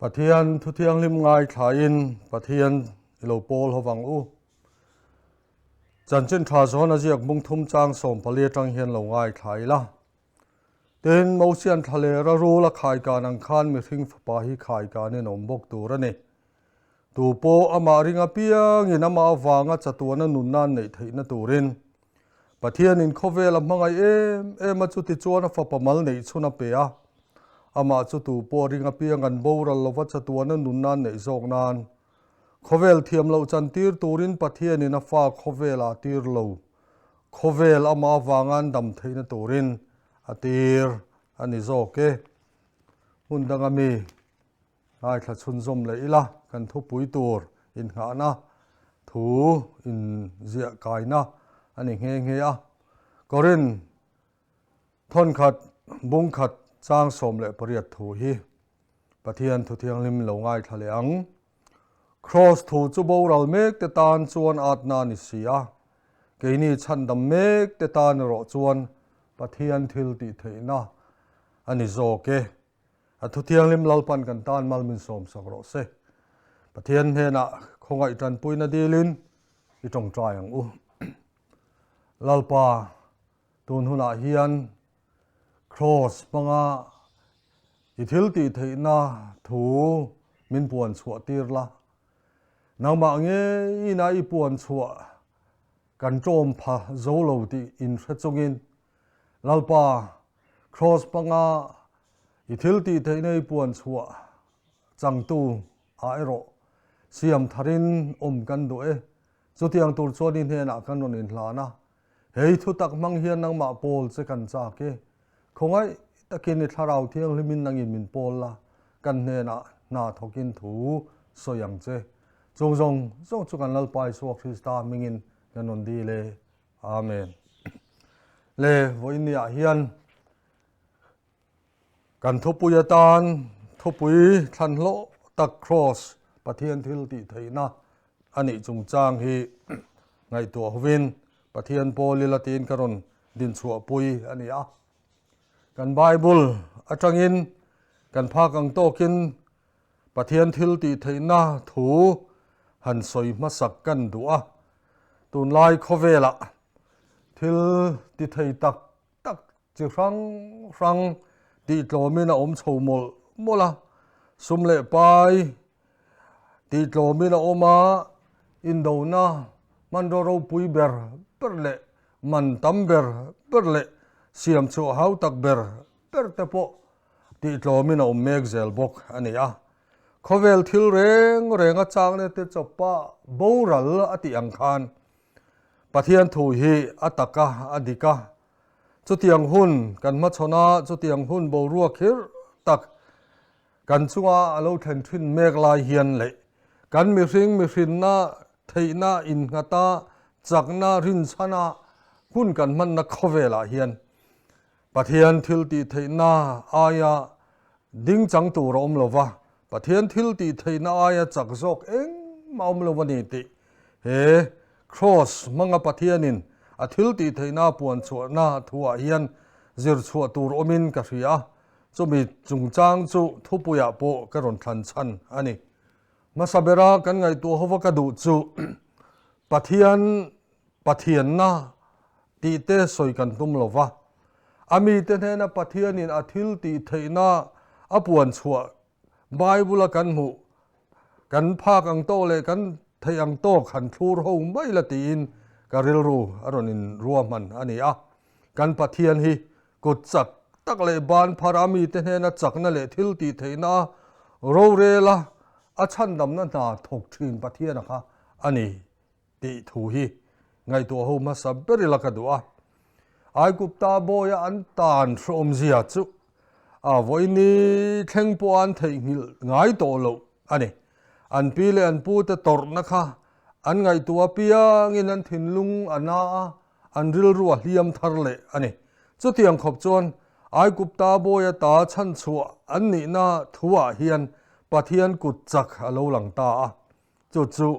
Pathian thu thiang lim ngai thain pathian ilo pol howang u chan chen tha zon aziak mung thum chang som pali tang hian lo ngai thai la ten mo sian thale ra ro la khai ka nang khan mi thing pa hi khai ka ne nom bok tu ra ne tu po ama ringa piang in ama wanga chatuana nun nan nei theina turin pathian in khovel amangai em chu ti chuan fa pamal nei chuna pe a ama chu tu po ringa piang an boral lova chatuana nun nan nei zok nan khovel thiam lo chan tir turin pathian in a fa khovela tir lo khovel ama wangan dam theina turin atir ani zoke hundanga mi ai thla chun zom le ila kan thu pui tur in nga na thu in zia kai na ani nge a korin thon khat bung khat chang som le pariat thu hi pathian thu thiang lim lo ngai thale ang cross thu chu boral mek te tan chuan at na ni sia keini chan dam mek te tan ro chuan pathian thil ti theina ani zoke a thu thiang lim lalpan kan tan mal min som sak ro se pathian hena khongai tan puina dilin I tong trai ang u lalpa tun huna hian cross manga I thil ti theina thu min puan chhuah tir la nangma nge ina I puan chhuah kan tawm pha zo lo ti in hrecungin lalpa cross manga I thil ti theina I puan chhuah changtu aero siam tharin kan du e chutiang tur chuanin hena kan non in hlana hei thu tak mang hian nangma pol che kan cha ke khongai takin I tharau thiang limin nangin min pol la kan hena na thokin thu soyang che zong chu kan lalpai suak Krista mingin nanon di le amen le voinia hian kan thupui tan thupui than lo tak cross pathian thil ti theina ani chung chang hi ngai to hovin pathian polila tin karon din chua pui ani a kan bible atangin kan phak ang tokin pathian thil ti theina thu han soi masak kan du'a tun lai khovela thil ti thei tak chi rang ti tlomina om chhomol mola sumle pai ti tlomina oma indona mandoro pui ber perle man tamber perle siam chu hau tak ber per tepo ti tlomina om mek zel bok ani a khovel thil renga changne te chopa boral ati ang khan pathian thu hi ataka adika chutiang hun kan ma chona chutiang hun bo ruwa khir tak kan chunga alo thlen thin mek lai hian le kan mi hring na theina in ngata chakna rin chana hun kan man na khovela hian pathian thil ti theina aya ding chang tu rom lova pathian thil ti theina aya chak zok eng maum lova ni ti he cross manga pathianin a thil ti theina puan chuana thua hian zir chhuah tur omin ka hria chumi chungchang chu thupuya po karon thlan chan ani masabera kan ngai tu hova ka du chu pathian na ti te soi kan tum lova ami te na pathianin a thil ti theina a puan chhuah bible kan mu kan phak ang to le kan thei ang to khan thur ho mai la tin karil ru aronin ruaman ani a kan pathian hi kut chak tak le ban pharami te na chakna le thil ti theina ro re la a chan dam na thok thin pathian kha ani ti thu hi ngai to ho ma sab beri la ka du'a ai gupta boya an tan from zia chu a voini thlengpo an thei ngil ngai to lo ani an pile an pu te tor na kha an ngai tua piang in an thinlung ana an ril ruwa hliam thar le ani chutiang khop chuan ai gupta boya ta chan chua an ni na thuwa hian pathian kut chak alo lang ta a chu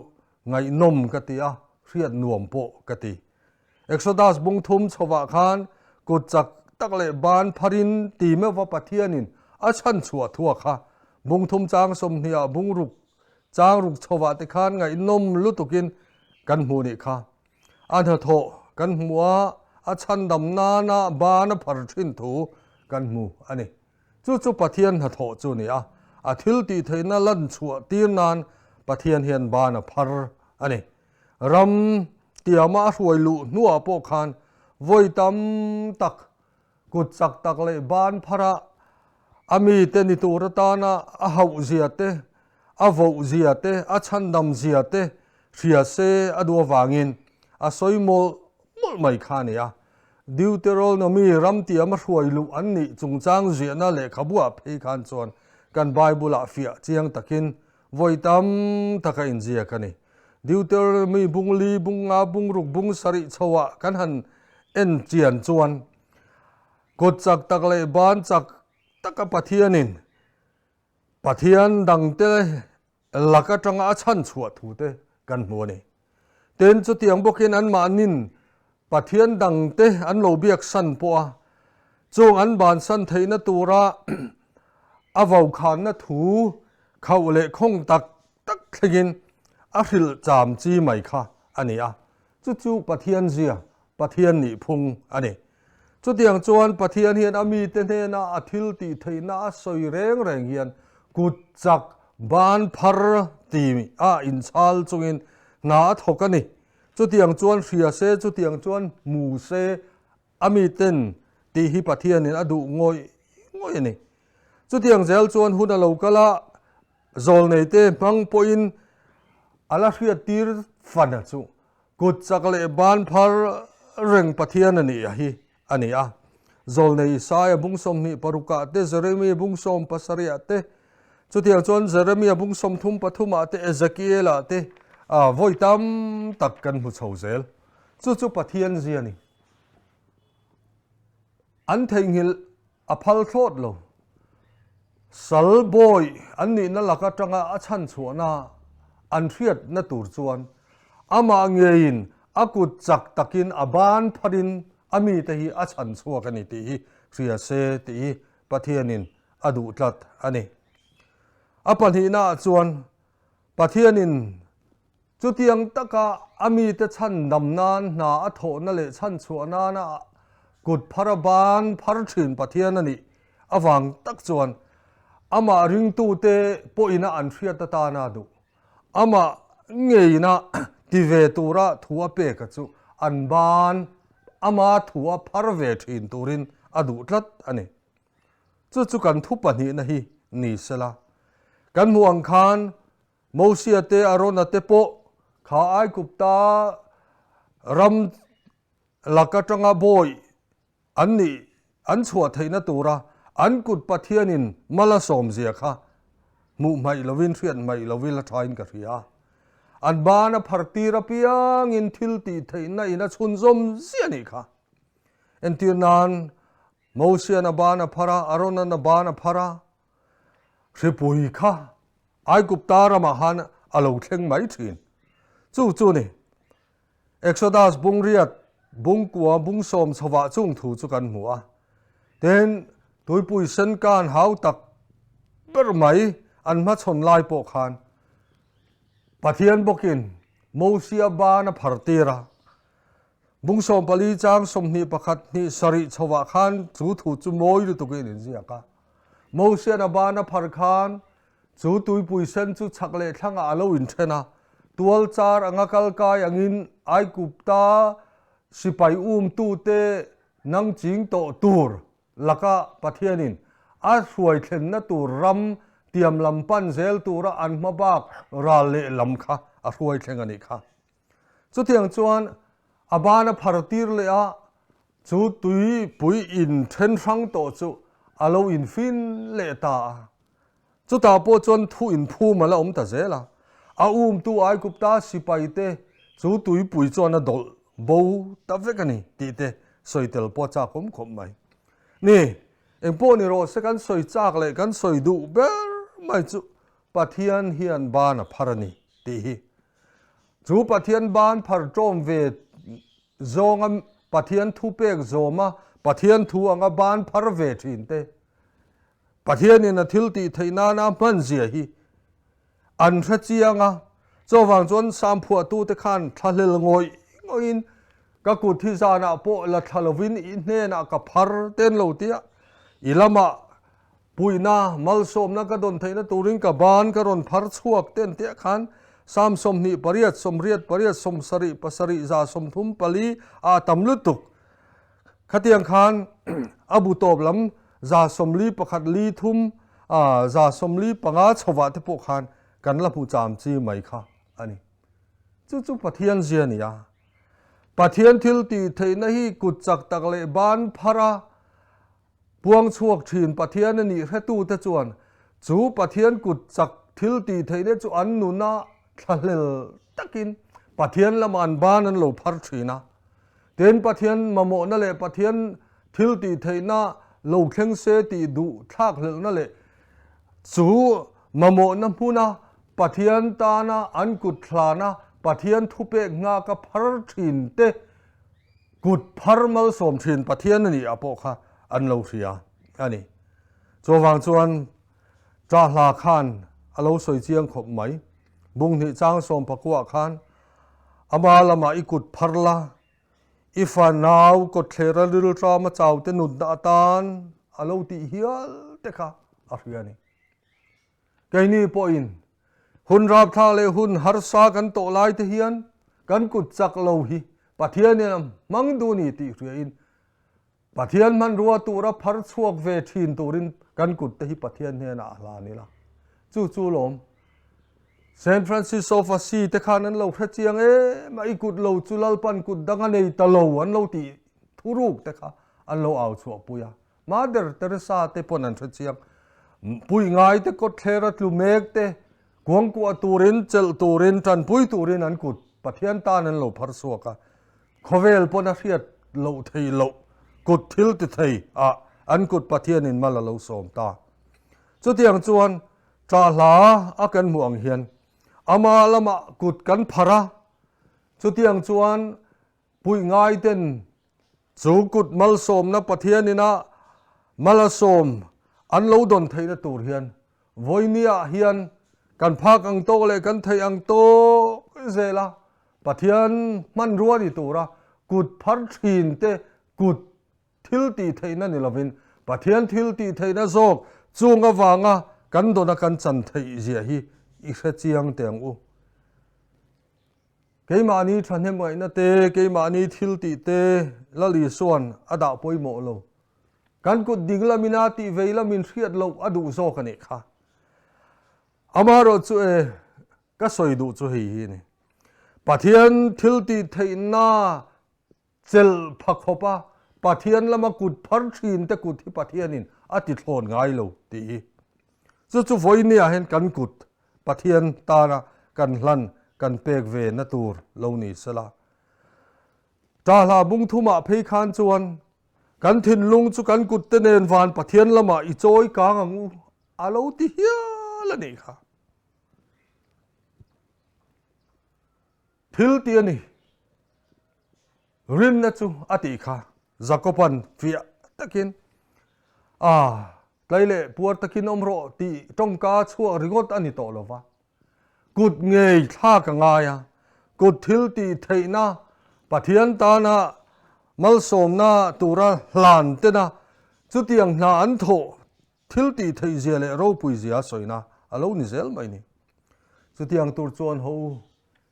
ngai nom ka ti a hriat nuam po ka ti exodus bung thum chowa khan kut chak tak le ban pharin ti me wa pathianin a chan chua thuwa kha bung thum chang som nia bung ruk chang ruk chowa te khan ngai nom lutukin kan mu ni kha an tho kan mua a chan dam na na ba na phar thin thu kan mu ani chu pathian ha tho chu ni a thil ti theina lan chua tir nan pathian hian ba na phar ani ram tiama ruai lu nuwa po khan voi tam tak kut chak tak le ban phara ami te ni tur ta na a hau zia te a vo zia te a chan dam zia te ria se a du wangin a soimol mol mai khani a Deuteronomy ram tiama ruai lu an ni chungchang zia na le khabua phei khan chon kan bible a fia chiang takin voi tam taka in zia kani Deuteronomy bung li bung nga bung ruk bung sari chawa kan han en chian chuan kot chak tak le ban chak taka pathianin pathian dang te laka tanga chan chua thu te kan hmu ni ten chu tiang bokin an manin pathian dang te an lo biak san po a chung an ban san theina tura avau khan na thu khau le khong tak thlegin a hril cham chi mai kha ani a chu pathian zia pathian ni phung ani chu tiang chuan pathian hian ami te ne na a thil ti theina a soi reng hian kut chak ban phar ti a in chal chungin na thokani chu tiang chuan ria se chu tiang chuan mu se ami ten ti hi pathian in adu ngoi ani chu tiang zel chuan hun a lo kala zol nei te mang poin ala hria tir fana chu kut chak le ban phar reng pathian ani a zol nei sai bung som ni paruka te Jeremiah bung som pasaria te chu tiang chuan Jeremiah bung som thum pathuma te Ezekiel te voi tam tak kan hu chho zel chu pathian zia ni an theihil a phal thot lo sal boy an ni na laka tanga a chan chuana an hriat na tur chuan ama ngein akut chak takin aban pharin ami te hi a chan chhuak ani ti hi ria se ti pathianin adu tlat ani apani na chuan pathianin chu tiang taka ami te chan dam nan na a tho na le chan chuana na kut pharaban phar thin pathian ani awang tak chuan ama ring tu te po ina an hriat ta na du ama ngeina ti ve tura thuwa pe ka chu an ban ama thuwa phar ve thin turin adu tlat ani chu kan thu pani na hi ni sela kan muang khan mosia te arona te po kha ai kupta ram lakatanga boy anni an chhuwa theina tura an kut pathianin mala som zia kha mu mai lovin thian mai lovil thain ka ria an bana phartira piang in thil ti theina ina chhun zom zia ni kha entinan mosia na bana phara arona na bana phara ripui kha ai kupta ramahan alo thleng mai thin chu ni Exodus bung riat bung kwa bung som chawa chung thu chu kan hmu a ten tuipui sen kan hau tak ber mai an ma chon lai po khan pathian bokin mosia bana phartira bung som pali chang som ni pakhat ni sari chawa khan chu thu chu moi lu tukin in zia ka mosia na bana phar khan chu tuipui sen chu chakle thlanga alo in thena tual char angakal kai angin ai kupta sipai tu te nang ching to tur laka pathianin a hruai thlen na tur ram tiam lam pan zel tura an mabak ral le lam kha a hruai thleng ani kha chu tiang chuan abana phartir le a chu tui pui in then rang to chu alo in fin le ta chu ta po chuan thu in phu mala ta zela a tu ai kupta sipai te chu tui pui chuan a dol bo ta vekani ti te soitel po cha khom mai ni engpo ni ro se kan soi chak le kan soi du ber mai chu pathian hian ban a pharani ti hi chu pathian ban phar tom ve zongam pathian thu pek zoma pathian thu anga ban phar ve thin te ปะเทียนนี่นะทิลตีไทยนานะมันเสียฮีอันทัดเจียงอ่ะเจ้าวังจวนสามผัวตู้ตะขันทะเลงอยอินก็กุดที่จานะโปละทะเลวินอินเนนะกับพาร์เต้นโลเตียอิลามาปุยนามัลสมนะก็โดนไทยนะตูริงกับบานก็โดนพาร์ชวกเต้นเตียขันสามสมนิปริยัตสมเรียดปริยัตสมสริปสริจาสมทุมปลีอาตัมลุตุกขัดยังขันอบูตอบลำจาสมลีประคัดลีทุมจาสมลีปังอาชวะเทปขันกันละผู้จามจีไม่ค่ะอันนี้จู่ๆปะเทียนเจียนี่ยาปะเทียนทิลตีเทนฮีกุดจักตักเลบานพระพวงชวกถิ่นปะเทียนนี่แค่ตู้ตะจวนจู่ปะเทียนกุดจักทิลตีเทนจูอันนุนาทะเลตะกินปะเทียนละมันบ้านนั้นโลพัรชีนะเต็นปะเทียนมาโมนั่นแหละปะเทียนทิลตีเทน่าโลเข่งเสตีดูทักเหลนั่นแหละจู่มาโมน้ำพูนะปะเทียนตานะอันกุดทลานะปะเทียนทุเปงากับพัรชินเตกุดพัรมัลสมชินปะเทียนนี่อโปค่ะอันโลเสียอันนี้จวางจวนจ่าลาขานอโลสวยเจียงขบไหมบุงนี่จางสมปะกัวขานอามาละมาอีกุดพัรละอีฟานาวกดเทระลิลตรามาเจ้าเตนุดนาตานอโลติเฮียเตค่ะอาเรียนี่ไกนี่ปอินหุ่นรับทาเลหุ่นฮาร์ซากันโตไลเทียนกันกุดจักโลหิปะเทียนเนี่ยมังดูนี่ติเรียนปะเทียนมันรัวตัวรับพัดชวกเวทีนตัวรินกันกุดแต่ฮิปะเทียนเนี่ยนะลานี่ละจู่ๆลมเซนฟรานซิสโกฟาซีแต่ขานั้นเราพระเจียงมาอีกุดเราจุลลปันกุดดังอันในตะโลอันเราตีทุรุกแต่ขาอันเราเอาชัวปุยามาเดอร์เตเรซาเตปนันพระเจียงปุยง่ายแต่กดเทระตุเมกเตกวงกัวตูรินเจลตูรินจันปุยตูรินอันกุดปะเทียนตานั้นเราพัดสวกะขเวลปนักเรียดเราเทยเรากุดทิลติเทยอันกุดปะเทียนินมาละเราสมตาจุดอย่างจวนจ่าลาอากันห่วงเฮียนอามาละมากุดกันพระจุดอย่างจวนปุยง่ายเต้นจูกุดมัลสมนะปะเทียนินะมัลสมอันเราดนไทยนะตูเฮียนโวยเนียเฮียนกันพากังโตเลยกันไทยอังโตเซละปะเทียนมันรัวดิตัวละกุดพัดชินเตกุดทิลตีไทยนั่นนี่ละวินปะเทียนทิลตีไทยนะโซกจูงอวางะกันโดนกันจันไทยเสียฮีอีกเจียงเตียงอูเกยมานี้ทันเห็นไหมนะเตเกยมานี้ทิลตีเตละลีส่วนอดาปอยโมโลกันกุดดิ่งละมินาติเวละมินเทียดโลอดูโซกันเอกค่ะอามาโรจูก็สวยดูจูฮีนี่ปะเทียนทิลตีไทยนาเจลพักขบปะเทียนละมากุดพัรชินแต่กุดที่ปะเทียนินอติโทนง่ายโลตีจู่ๆฝอยเนี่ยเห็นกันกุดปะเทียนตานะกันหลันกันเปกเวนตูร์โลนี่สละตาลาบุงทุมาเพยคานจวนกันถิ่นลุงจุกันกุดเตเนนวานปะเทียนละมาอีโจยกางงูอาโลติเฮียละนี่ค่ะทิลเตียนี่รินนะจูอติค่ะจักรพันฟิยตะกินไกลเล่ปวดตะกินอมโรตีตรงกาชัวริงดอันนี้โตลวะกุดเงยท่ากังไงกุดทิลตีเทนะปะเทียนตานะมัลสมนะตุระหลานเตนะจุดยังนาอันโถทิลตีเทเจเลโรปุยเสียสวยนะอารมณ์นิเซลไม่นี่จุดยังตัวจวนหู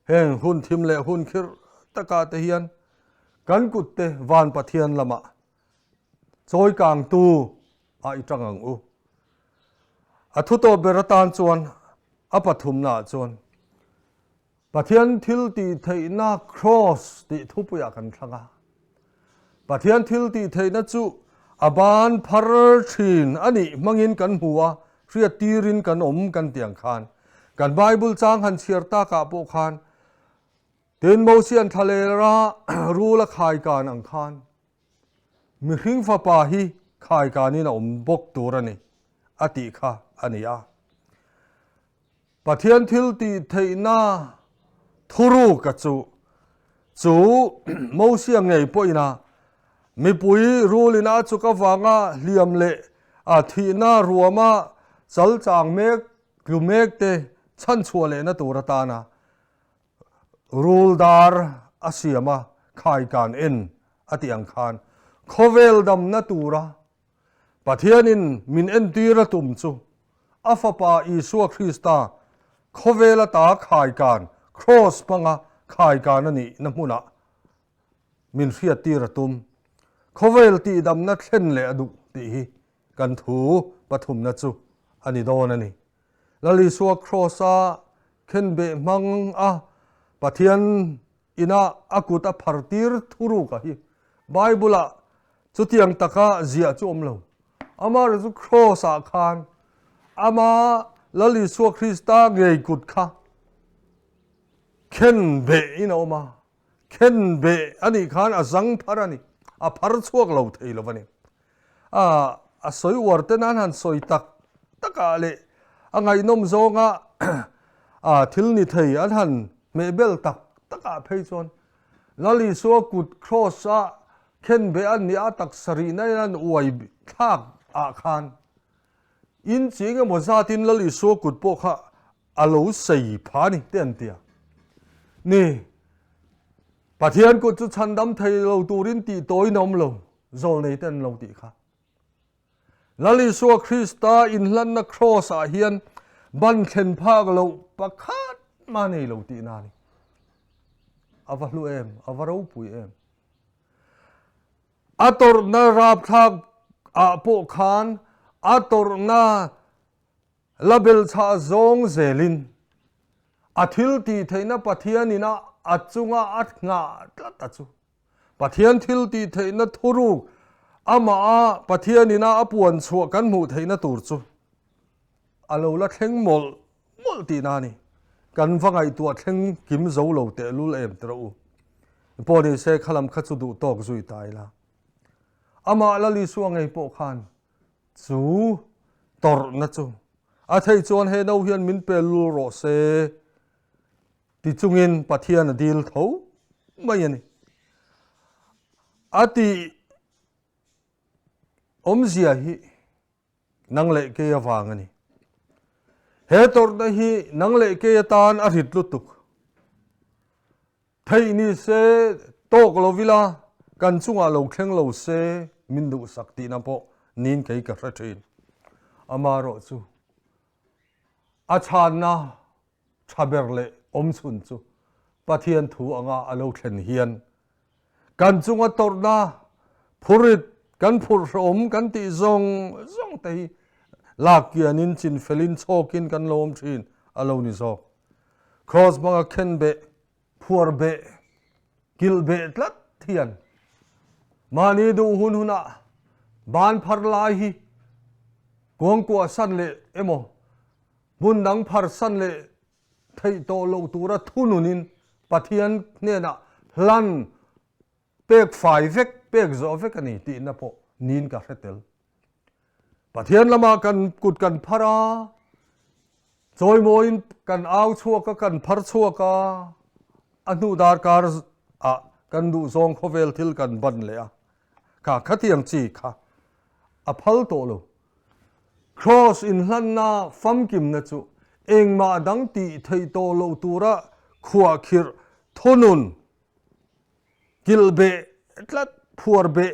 เฮงหุ่นทิมเล่หุ่นคิรตะกาเทียนกันกุดเตวานปะเทียนละมาโจยกางตูอีจังงังอูทุโตเบรตานจวนปฐุมนาจวนปะเทียนทิลตีเทนาครอสติทุปยากันทังปะเทียนทิลตีเทนจูบานพาร์ชินอันนี้มังอินกันหัวเรียตีรินกันอมกันเตียงคานกันไบเบิลจางหันเชียร์ตากาโปคานเดินโมเซียนทะเลระรู้ละขายการอังคารมีหิ้งฟ้าป่าฮีขายการนี่นะอมบกตัวนี่อติค่ะอันนี้ปะเทียนทิลตีเทน่าทุรุกัจูโมเซียงไงป่วยนะมีปุยรู้เลยนะจุกวางเลียมเละ thi na ruama chal chang mek glu mek te chan chua le na tura ta na ruldar asiama khai kan en atiang khan khovel dam na tura pathianin min en tira tum chu afapa isua Krista khovela ta khai kan cross panga khai kan ani na hmuna min ria tira tum khovel ti dam na thlen le adu ti hi kan thu pathum na chu ani don ani lali suwa crossa khen be mang a pathian ina akuta phartir thuru ka hi bible chutiang taka zia chu omlo ama ru crossa khan ama lali suwa Krista ngei kut kha khen be ina oma khen be ani khan azang pharani a phar chuak lo thei lo bani a soi warte nan han soi taka le angai nom zonga thil ni thei an han mebel taka phei chon lali so kut cross a khen be an ni atak sari na an uai thak a khan in chinga moza tin lali so kut po kha alo sei phani ten tia ni pathian ko chu chandam thei lo turin ti toy nom lo zol nei ten lo ti kha lali so Krista in hlan na cross a hian ban khen phak lo pakhat ma nei lo ti na ni avalu em avaro pui em ator na rap thak a po khan ator na label cha zong zelin athil ti theina pathian ina achunga athnga tlat achu pathian thil ti theina thuru ama pathian ina apuan chhuak kan mu theina tur chu alo la thleng mol ti na ni kan vangai tu thleng kim zo lo te lul em tro poni se khalam khachu du tok zui tai la ama lali suangai po khan chu tor na chu a thei chuan he no hian min pe lu ro se ti chungin pathian dil tho mai ani ati omzia hi nangle ke awang ani he tor na hi nangle ke tan a rit lutuk thei ni se tok lovila kan chunga lo thleng lo se min du sakti na po nin kei ka hrathin amaro chu a chan na thaberle om chun chu pathian thu anga alo thlen hian kan chunga torna phurit kan phur om kan ti zong te lakianin chin felin chokin kan lom thin alo ni zo cross manga khen be phur be kil be tlat thian mani du hun huna ban phar lai hi kong kwa san le emo bun dang phar san le thei to lo tura thununin pathian ne na hlan pek fai vek pek zo vek ani ti na po nin ka hretel pathian lama kan kut kan phara choi moin kan au chhuak ka kan phar chhuak ka anu dar kar a kan du zong khovel thil kan ban le a ka khatiang chi kha a phal to lo cross in hlan na fam kim na chu engma dang ti thei to lo tura khuwa khir thonun kilbe tlat phur be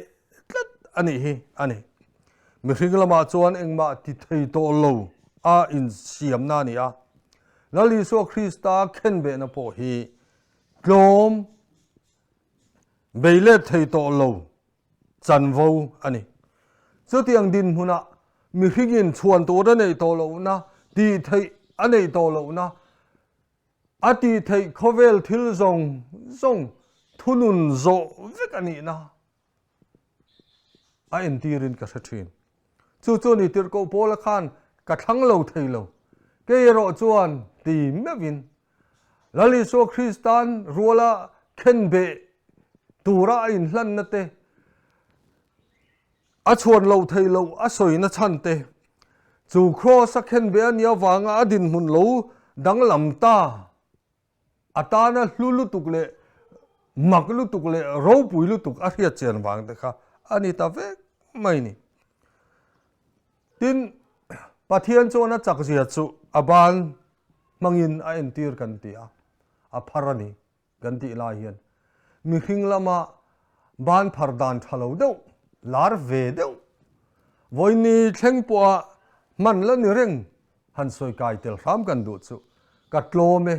tlat ani hi ani mi hringlama chuan engma ti thei to lo a in siam na ni a lali so Krista khen be na po hi glom beile thei to lo chan vo ani chu tiang din huna mi hringin chuan to da nei to lo na ti thei anei to lo na ati thei khovel thil zong thunun zo vek ani na a en tirin ka hrathin chu ni tir ko pola khan ka thang lo thei lo ke ro chuan ti mevin lali so Kristan ruala khen be tura in hlan na te a chuan lo thei lo a soi na chan te chu cross a khen be ania wanga adin mun lo dang lam ta atana hlulu tukle maklu tukle ro puilu tuk a hria chen wang te kha ani ta ve mai ni tin pathian chu na chak zia chu aban mangin a entir kan ti a pharani kan ti la hian mi hring lama ban phardan thalo deuh lar ve deuh voini thlengpua man la ni reng han soi kai tel ram kan du chu ka tlome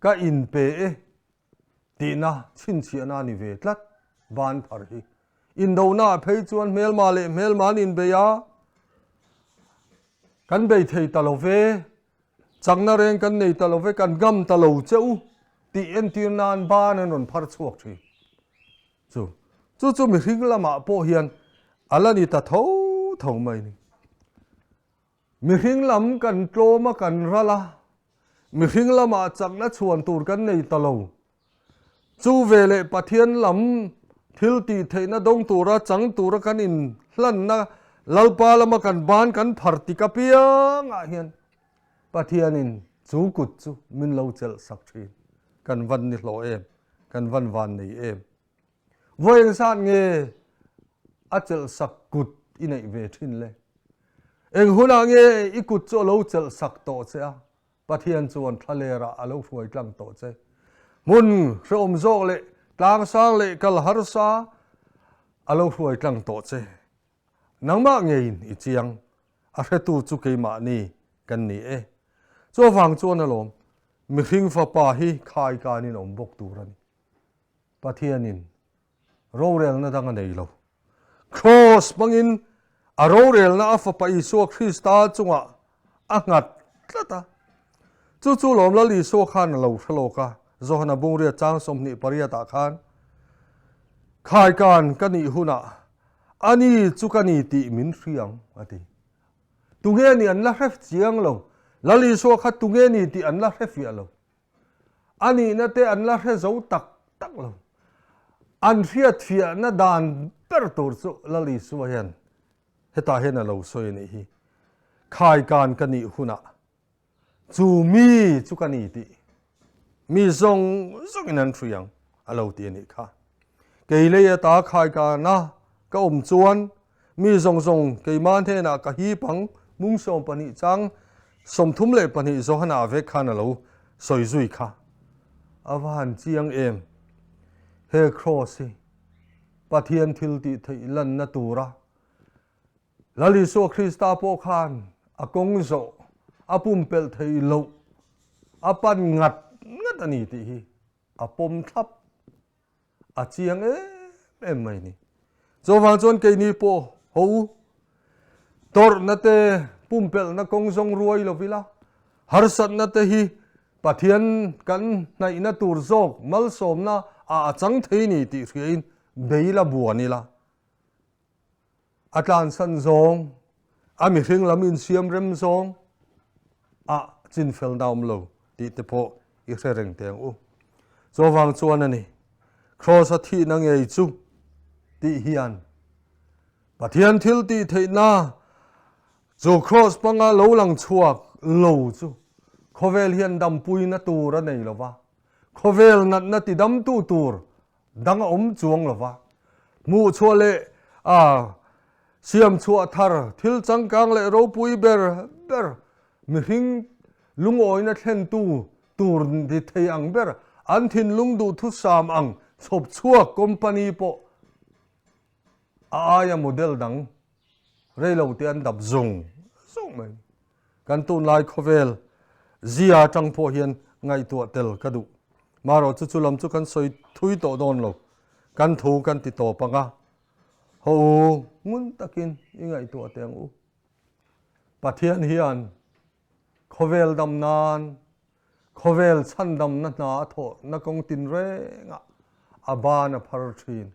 ka in pe e ti na chin chi na ni ve tlat ban phar hi in do na phei chuan mel ma le mel man in be ya kan be thei talo ve changna reng kan nei talo ve kan gam talo cheu ti en tir nan ban an on phar chuak thi chu mi hring lama po hian alani ta tho tho mai ni mi hring lam kan tloma kan rala mi hring lama chakna chuan tur kan nei talo chu vele pathian lam thil ti theina dong tura chang tura kan in hlan na lalpa lama kan ban kan phar ti ka piang a hian pathian in chu kut chu min lo chel sak thin kan van ni hlo em kan van nei em voeng san nge a chel sak kut inei ve thin le eng huna nge i kut chu lo chel sak to che a pathian chuan thalera alo fuai tlang to che mun hrom zok le tlang sang le kal har sa alo fuai tlang to che nangma nge in i chiang a hretu chu ke ma ni kan ni e chu wang chuan alom mi hring fa pa hi khai kanin om bok turani pathian in ro rel na dang nei lo cross bangin a ro rel na fa pa isu Krista chunga a ngat tlata chu lom la li so khan lo thlo ka zohna bungria chang somni paria ta khan khai kan kani huna ani chu kani ti min hriang ati tunge ni an la href chiang lo lali so kha tunge ni ti an la href ya lo ani na te an la hre zo tak tak lo an riat fia na dan per tur chu lali so hian heta hen lo soi ni hi khai kan kani huna chu mi chu kani ti mi zong in an hriang alo ti ni kha keile ya ta khai ka na ka chuan mi zong ke man the na ka hi pang mung som pani chang som thum le pani zo hana ve khan alo soi zui kha awan chiang em he cross pathian thil ti thei lan na tura lali so Krista po khan akong zo apum pel thei lo apan ngat ani ti hi apom thap a chiang em mai ni zo wang chon ke ni po ho tor na te pum pel na kong zong ruai lo vila har sat na te hi pathian kan nai na tur zok mal som na a chang thei ni ti hrein beila buani la atlan san zong ami hring lamin siam rem zong a chin fel daum lo ti te po i reng teng u zo wang chuan ani cross a thi na ngei chu ti hian pathian thil ti theina zo cross panga lo lang chuak lo chu khovel hian dam pui na tur a nei lova khovel nat na ti dam tu tur dang om chuang lova mu chole a siam chua thar thil changkang le ro pui ber mi hring lungoi na thlen tu tur di thei ang ber an thin lung du thu sam ang chop chuak company po aya model dang reilo te an dap zong mai kan tu lai khovel zia tang po hian ngai tu tel kadu maro chu lam chu kan soi thui to don lo kan thu kan ti to panga ho ngun takin ingai tu ateng u pathian hian khovel dam nan khovel chan dam na tho na kong tin re nga abana phar thin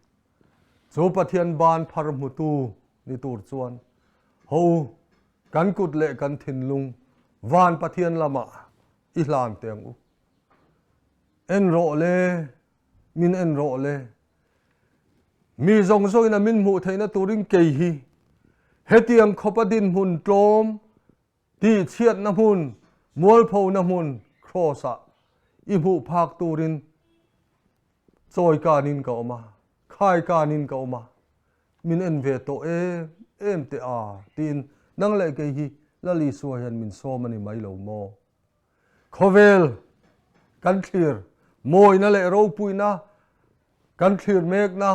chu pathian ban phar mu tu ni tur chuan ho kan kut le kan thin lung van pathian lama i hlan teng u en ro le min en ro le mi zong zoi na min mu theina turing ke hi hetiang khopadin hun tlom ti chiat na hun mual pho na hun khosa i mu phak turin choi kanin ka oma khai kanin ka oma min en ve to em te a tin nang le ke hi la li so hian min so mani mai lo mo khovel kan thlir moi na le ro puina kan thlir mek na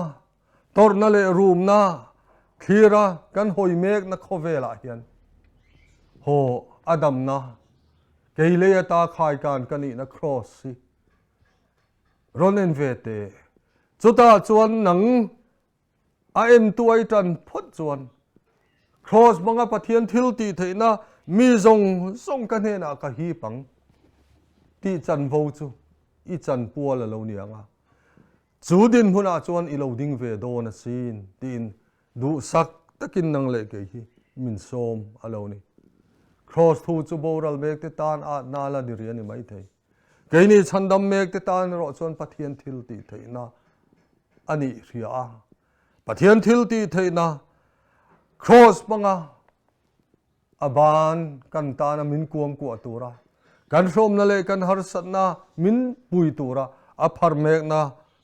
tor na le room na thira kan hoi mek na khovela hian ho adam na keile ta khai kan kani na cross si ronen vete chuta chuan nang a em tuai tan phot chuan cross manga pathian thil ti theina mi zong kan he na ka hi pang ti chan vo chu i chan pual lo ni anga chu din huna chuan i lo ding ve do na sin tin du sak takin nang le ke hi min som alo ni cross thu chu boral mek te tan a na la ni rian ni mai thei ke ni chandam mek te tan ro chuan pathian thil ti theina ani ria a pathian thil ti theina cross manga aban kan ta na min kuang ku atura kan rom na le kan har sat na min pui tura a phar mek na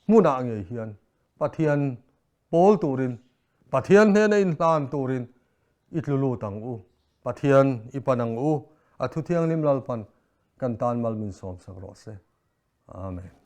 muna nge hian pathian pol turin pathian he na in hlan turin itlulu tang u pathian ipanang u athu thiang lim lalpan kan tan mal min som sak ro se amen